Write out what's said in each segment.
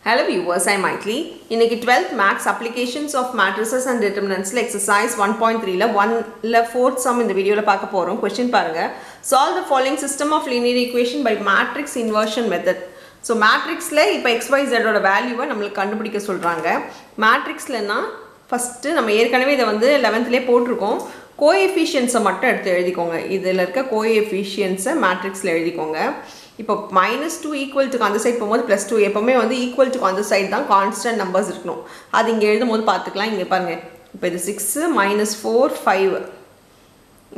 Hello viewers, I am Maitli. இன்னைக்கு 12th Maths Applications of Matrices and Determinants exercise 1.3ல 1ல 4th sum இந்த வீடியோல பார்க்க போறோம். Question பாருங்க. Solve the following system of linear equation by matrix inversion method. So matrixல இப்போ xyz ஓட வேல்யூவை நம்மளுக்கு கண்டுபிடிக்க சொல்றாங்க. matrixலனா ஃபர்ஸ்ட் நம்ம ஏற்கனவே இத வந்து 11thலயே போட்டுருக்கோம். கோஎஃபிஷியன்ட்ஸை மட்டும் எடுத்து எழுதிக்கோங்க. இதில் இருக்க கோஎஃபிஷியன்ட்ஸை மேட்ரிக்ஸில் எழுதிக்கோங்க. இப்போ -2 ஈக்குவல் டு அந்த சைட் போகும்போது +2 எப்போவுமே வந்து ஈக்குவல் டு அந்த சைட் தான் கான்ஸ்டன்ட் நம்பர்ஸ் இருக்கணும். அது இங்கே எழுதும் போது பார்த்துக்கலாம். இங்கே பாருங்கள், இப்போ இது 6 -4 5,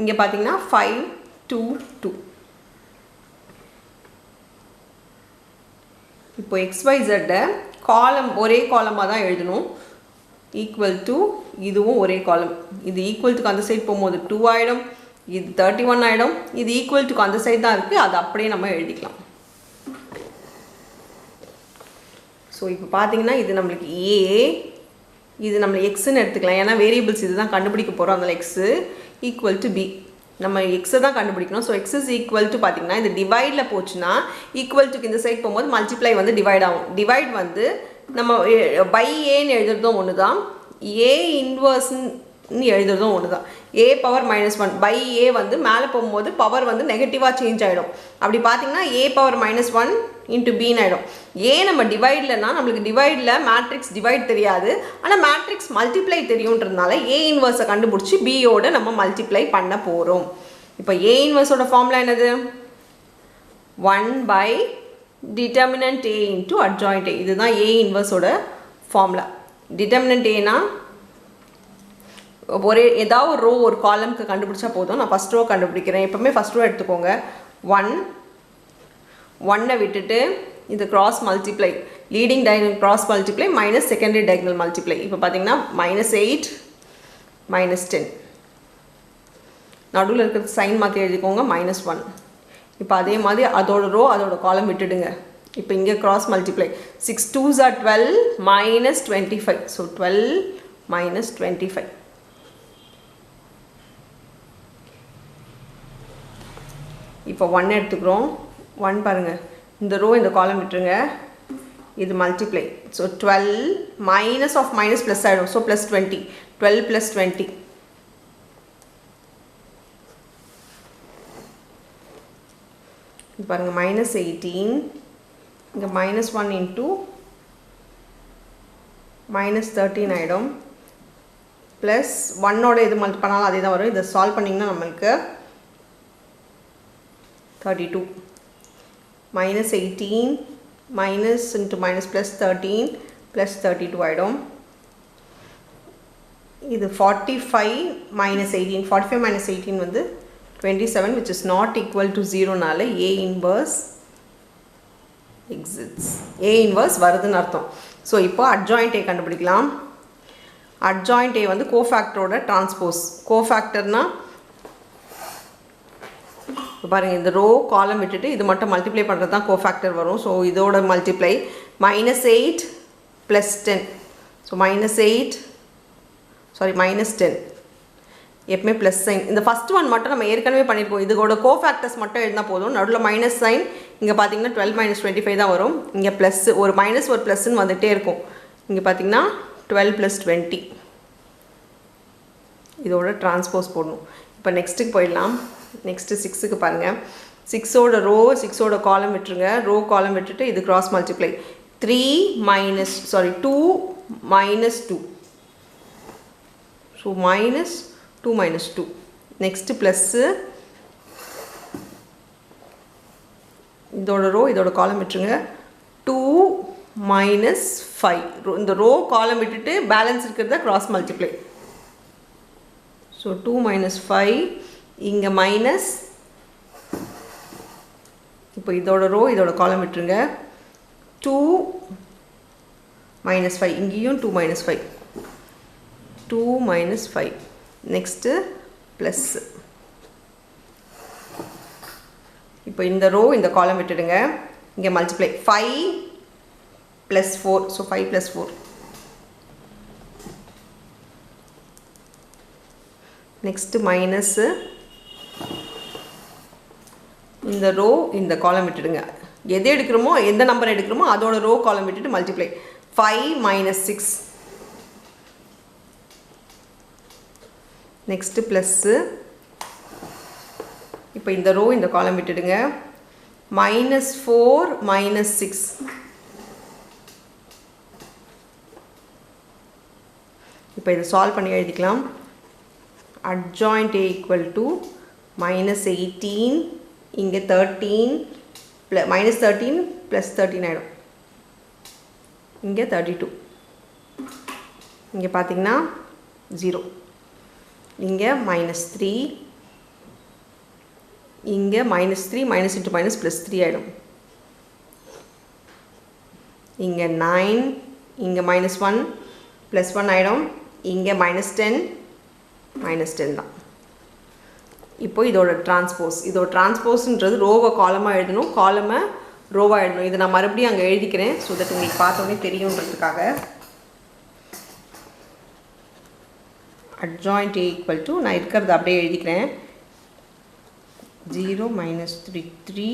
இங்கே பார்த்தீங்கன்னா 5 2 2. இப்போ XYZ காலம் ஒரே காலமாக தான் எழுதணும். ஈக்குவல் டு இதுவும் ஒரே காலம். இது ஈக்குவல் டு அந்த சைட் போகும்போது 2 ஆகிடும், இது 31 ஆகிடும். இது ஈக்குவல் டு அந்த சைட் தான் இருக்குது, அது அப்படியே நம்ம எழுதிக்கலாம். ஸோ இப்போ பார்த்தீங்கன்னா இது நம்மளுக்கு A, இது நம்ம எக்ஸ்ன்னு எடுத்துக்கலாம். ஏன்னா வேரியபிள்ஸ் இது தான் கண்டுபிடிக்க போகிறோம். அதனால் எக்ஸு ஈக்குவல் டு B, நம்ம எக்ஸை தான் கண்டுபிடிக்கணும். So X is equal to பார்த்தீங்கன்னா இது டிவைடில் போச்சுன்னா ஈக்குவல் டுக்கு இந்த சைட் போகும்போது மல்டிப்ளை வந்து டிவைட் ஆகும். டிவைட் வந்து நம்ம பை ஏன்னு எழுதுறதும் ஒன்று தான், ஏ இன்வர்ஸ்ன்னு எழுதுறதும் ஒன்று தான். A பவர் -1 பை ஏ வந்து மேலே போகும்போது பவர் வந்து நெகட்டிவாக சேஞ்ச் ஆகிடும். அப்படி பார்த்தீங்கன்னா A பவர் -1 இன்ட்டு பின்னு ஆகிடும். ஏன் நம்ம டிவைட்லனா நம்மளுக்கு டிவைடில் மேட்ரிக்ஸ் டிவைட் தெரியாது, ஆனால் மேட்ரிக்ஸ் மல்டிப்ளை தெரியுன்றதுனால A இன்வர்ஸை கண்டுபிடிச்சி பியோட நம்ம மல்டிப்ளை பண்ண போகிறோம். இப்போ A இன்வர்ஸோட ஃபார்முலா என்னது? 1 by determinant A into adjoint A. இதுதான் A இன்வர்ஸோட ஃபார்முலா. டிட்டர்மினன்ட் ஏனா ஒரே ஏதாவது ஒரு ரோ ஒரு காலம்க்கு கண்டுபிடிச்சா போதும். நான் ஃபஸ்ட் ரோ கண்டுபிடிக்கிறேன். எப்போவுமே ஃபஸ்ட் ரோ எடுத்துக்கோங்க. 1 விட்டுட்டு இது cross multiply, leading diagonal cross multiply minus secondary diagonal multiply. இப்போ பார்த்தீங்கன்னா -8 -10, நடுவில் இருக்கிறது சைன் மாற்றி எழுதிக்கோங்க -1. இப்போ அதே மாதிரி அதோட ரோ அதோட காலம் விட்டுடுங்க. இப்போ இங்கே cross multiply 6 2s are 12 -25. So 12 -25. இப்போ 1 எடுத்துக்கிறோம். 1 பாருங்கள், இந்த ரோ இந்த காலம் விட்டுருங்க, இது multiply. So 12 minus of minus plus ஆகிடும். ஸோ +20, 12 + 20. பாருங்கள் -18, இங்கே -1 இன்ட்டு -13 ஆகிடும். ப்ளஸ் 1ஓட இது மல்டி பண்ணாலும் அதே தான் வரும். இதை சால்வ் பண்ணிங்கன்னா நம்மளுக்கு 32. -18 மைனஸ் இன்ட்டு மைனஸ் +13 +32 ஆகிடும். இது 45 -18, 45 -18 வந்து 27, which is not equal to 0னால A inverse exists. A inverse வருதுன்னு அர்த்தம். ஸோ இப்போ adjoint A கண்டுபிடிக்கலாம். adjoint A வந்து கோஃபேக்டரோட டிரான்ஸ்போஸ். கோஃபேக்டர்னா பாருங்கள், இந்த ரோ காலம் விட்டுட்டு இது மட்டும் மல்டிப்ளை பண்ணுறது தான் கோஃபேக்டர் வரும். ஸோ இதோட மல்டிப்ளை -8 + 10. ஸோ -8 -10 எப்பவுமே ப்ளஸ் சைன். இந்த ஃபஸ்ட் ஒன் மட்டும் நம்ம ஏற்கனவே பண்ணியிருப்போம். இதோட கோஃபேக்டர்ஸ் மட்டும் எழுதினா போதும். நடுவில் மைனஸ் சைன், இங்கே பார்த்தீங்கன்னா 12 -25 தான் வரும். இங்கே ப்ளஸ் ஒரு மைனஸ் ஒரு ப்ளஸ்ன்னு வந்துகிட்டே இருக்கும். இங்கே பார்த்தீங்கன்னா 12 + 20 இதோட டிரான்ஸ்போஸ் போடணும். இப்போ நெக்ஸ்ட்டுக்கு போயிடலாம். நெக்ஸ்ட்டு 6க்கு பாருங்கள். 6ஓட ரோ 6ஓட காலம் விட்டுருங்க. ரோ காலம் விட்டுட்டு இது cross multiply 2 -2. So -2 -2. Next plus, இதோட ரோ இதோட காலம் விட்டுருங்க. 2 -5. இந்த ரோ காலம் விட்டுட்டு பேலன்ஸ் இருக்கிறத கிராஸ் மல்டிப்ளை. ஸோ 2 -5, இங்கே மைனஸ். இப்போ இதோட ரோ இதோட காலம் விட்டுருங்க. 2 -5, இங்கேயும் 2 -5, 2 -5. Next plus. இப்போ இந்த ரோ இந்த காலம் விட்டுடுங்க. இங்கே மல்டிப்ளை 5 + 4. ஸோ 5 + 4. நெக்ஸ்ட்டு மைனஸ்ஸு, இந்த ரோ இந்த காலம் விட்டுடுங்க. எது எடுக்கிறோமோ எந்த நம்பர் எடுக்கிறோமோ அதோட ரோ காலம் விட்டுட்டு மல்டிப்ளை 5 minus 6 நெக்ஸ்ட்டு ப்ளஸ்ஸு இப்போ இந்த ரோ இந்த காலம் விட்டுடுங்க -4 -6 இப்போ இதை சால்வ் பண்ணி எழுதிக்கலாம் adjoint A equal to -18 இங்கே 13 -13 + 13 ஆகிடும் இங்கே 32 இங்கே பார்த்தீங்கன்னா 0 இங்கே -3 இங்கே -3 minus into minus +3 ஆகிடும் இங்கே 9 இங்கே -1 +1 ஆகிடும் இங்கே -10 -10 தான் இப்போ இதோட டிரான்ஸ்போஸ்ன்றது ரோவை காலமாக எழுதணும் காலமை ரோவாக எழுதணும் இதை நான் மறுபடியும் அங்கே எழுதிக்கிறேன் ஸோ தட் உங்களுக்கு பார்த்தோன்னே தெரியுன்றதுக்காக adjoint A equal to நான் இருக்கிறது அப்படியே எழுதிக்கிறேன் 0 -3 3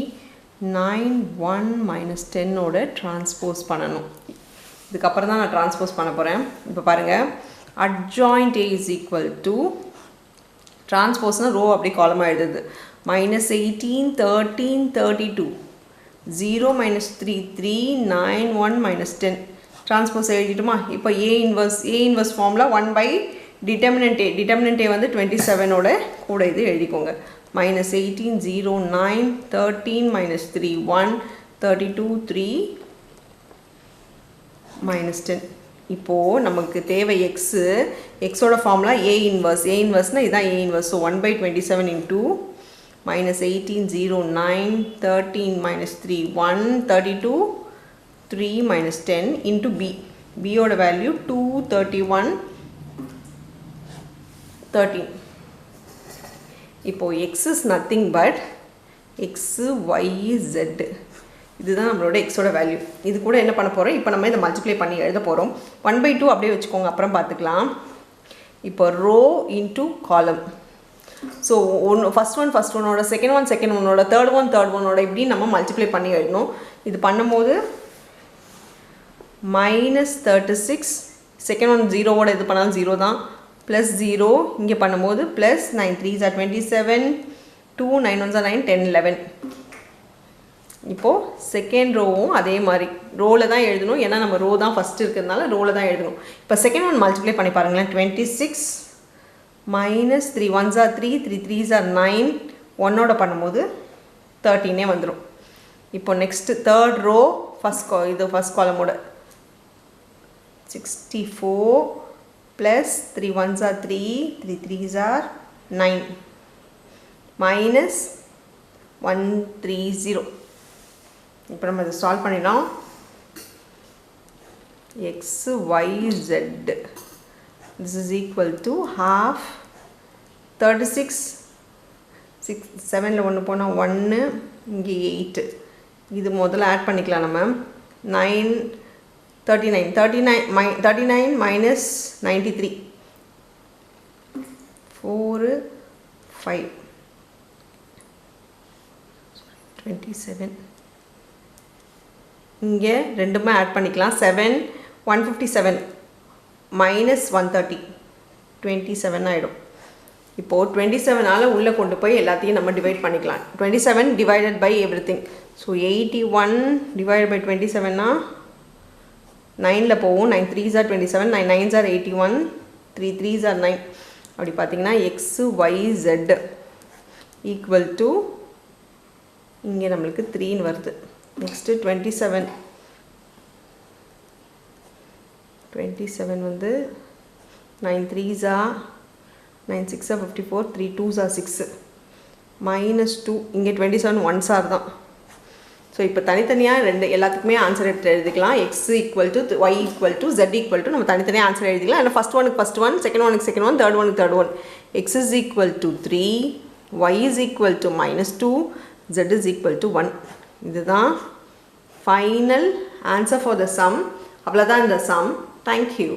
9 1 -10 ஓட டிரான்ஸ்போஸ் பண்ணணும் இதுக்கப்புறம் தான் நான் டிரான்ஸ்போஸ் பண்ண போகிறேன் இப்போ பாருங்கள் adjoint A is equal to டிரான்ஸ்போஸ்னால் ரோ அப்படி காலமாக எழுதுது -18 13 32 0 -3 3 9 1 -10 டிரான்ஸ்போஸ் எழுதிட்டுமா இப்போ A inverse formula 1/determinant A வந்து 27 ஓட கூட இது எழுதிக்கோங்க -18 0 9 13 -3 1 32 3 -10 இப்போது நமக்கு தேவை எக்ஸோட ஃபார்முலா A இன்வர்ஸ்னால் இதுதான் A inverse so 1/27 into -18 0 9 13 -3 1 32 3 -10 into B ஓட வேல்யூ 231 13 இப்போது x is nothing but x y z இதுதான் நம்மளோட எக்ஸோட வேல்யூ இது கூட என்ன பண்ண போகிறோம் இப்போ நம்ம இதை மல்டிப்ளை பண்ணி எழுத போகிறோம் 1/2 அப்படியே வச்சுக்கோங்க அப்புறம் பார்த்துக்கலாம் இப்போ row into column so first ஒன்னோட செகண்ட் ஒன்னோட தேர்ட் ஒன்னோட இப்படி நம்ம மல்டிப்ளை பண்ணி எழுதணும் இது பண்ணும்போது -36 செகண்ட் ஒன் ஜீரோவோட இது பண்ணாலும் 0 தான் +0 இங்கே பண்ணும்போது +9 3s are 27 2 9 1s are 9 10 11 இப்போது செகண்ட் ரோவும் அதே மாதிரி ரோவில் தான் எழுதணும் ஏன்னா நம்ம ரோ தான் ஃபஸ்ட்டு இருக்கிறதுனால ரோவில் தான் எழுதணும் இப்போ செகண்ட் ஒன் மல்டிப்ளை பண்ணி பாருங்களேன் 26 -3 1s are 3 3 3s are 9 ஒன்னோட பண்ணும்போது 13 வந்துடும் இப்போ நெக்ஸ்ட்டு தேர்ட் ரோ ஃபஸ்ட் காலமோட 64 +3 1s are 3 3 3s are 9 -130 இப்போ நம்ம இதை சால்வ் பண்ணிடலாம் x y z this is equal to half 36 7ல் 1 போனால் 1 இங்கே 8 இது முதல்ல ஆட் பண்ணிக்கலாம் நம்ம 39 minus 93 4 5 27 இங்கே ரெண்டுமே ஆட் பண்ணிக்கலாம் 157 minus 130 27 ஆகிடும் இப்போது 27ஆல் உள்ளே கொண்டு போய் எல்லாத்தையும் நம்ம டிவைட் பண்ணிக்கலாம் 27 divided by everything so 81 divided by 27னா 9ல் போகும் 9 3s are 27 9 9s are 81 3 3s are 9 அப்படி பார்த்தீங்கன்னா x y z equal to இங்கே நம்மளுக்கு 3ன்னு வருது நெக்ஸ்ட்டு 27 வந்து 9 3s are 9 6 are 54 3 2s are 6 -2 இங்கே 27 1s are தான் ஸோ இப்போ தனித்தனியாக எல்லாத்துக்குமே ஆன்சர் எடுத்து எழுதிக்கலாம் x equal to y equal to z equal to நம்ம தனித்தனியாக ஆன்சர் எழுதிக்கலாம் இல்லை first one second one third one x is equal to 3 y is equal to -2 z is equal to 1 இதுதான் final answer for the some அவ்வளோதான் இந்த some thank you